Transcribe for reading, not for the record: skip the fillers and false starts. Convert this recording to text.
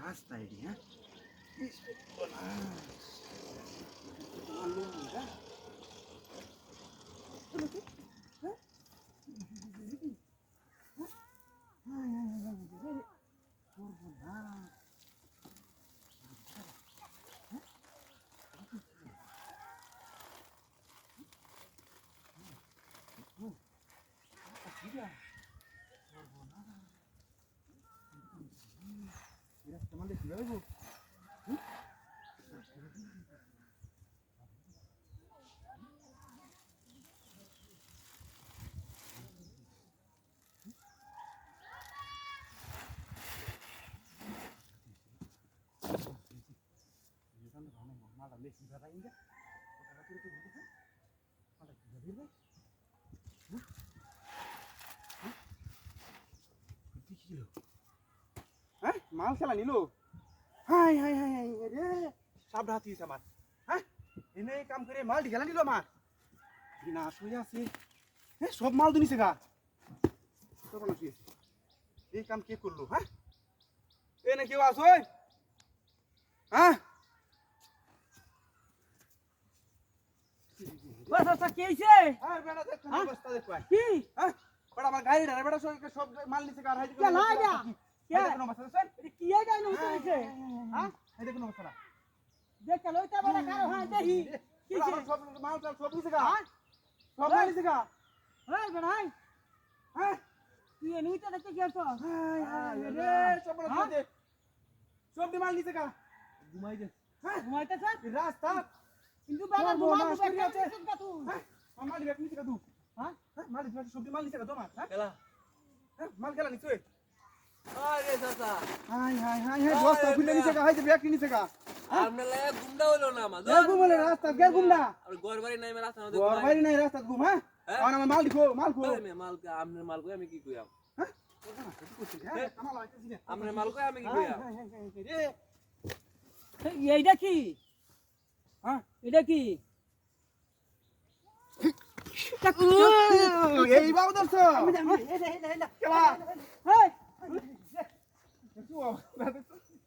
রাস্তা এটি, হ্যাঁ? মারলো না, হ্যাঁ? সর্বনাশ। তোমাদের কিভাবে গো? হ্যাঁ মাল খেলা নিল হাই হাই হাই হাই রে সাপ হাতিয়েছে আমার হ্যাঁ এনে কাম করে মাল খেলা নিল আমার না শুয়ে আছে হ্যাঁ সব মাল তো নিছে গা তখন শুয়েছে এই কাম কে করলো হ্যাঁ এনে কেউ আসো হ্যাঁ बस अच्छा कैसे হ্যাঁ বেটা দেখ হ্যাঁ? অবস্থা দেখ ভাই की হ্যাঁ বেটা আমার গাড়ি ধরে বেটা সব মাল নিছে গা হাই क्या ला गया क्या দেখুন অবস্থা দেখছেন किए गए नहीं तो इसे हां এই দেখুন অবস্থা देख चलो इतना बड़ा कार हां दही বেটা আমার সব মাল সব নিছে গা সব মাল নিছে গা हां बढ़ाई হ্যাঁ ये नहीं तो देखते क्या तो হাই হাই রে সব মাল নিছে সব মাল নিছে গা ঘুমাই দে হ্যাঁ घुमाते सर এই রাস্তা इंदु बाबा बोल, घुमा बोल, दो बोल, बैठा बोल, का तू হ্যাঁ মাল দিবে নিছে গা তুই हां হ্যাঁ মাল দিবে সব মাল নিছে গা তোমার হ্যাঁ কেলা হ্যাঁ মাল গেলা নিছে আরে চাচা হাই হাই হাই হাই বস্তা খুলে নিছে গা হাই যে ব্যাগ নিছে গা আপনার লাগে গুন্ডা হইলো না মা গের ঘুম বলে রাস্তা গের ঘুম না আর ঘর বাড়ি নাই রাস্তা না ঘর বাড়ি নাই রাস্তা ঘুম হ্যাঁ হ্যাঁ? আর আমার মাল দিখো মাল খো মাল আপনার মাল কই আমি কি কইয়াম হ্যাঁ হ্যাঁ কামাল আইতেছি না আপনার মাল কই আমি কি হাই কইয়াম হাই হাই রে এইটা কি হ্যাঁ এটা কি এই বাবু দর্শক এই কেলা হেই দেখো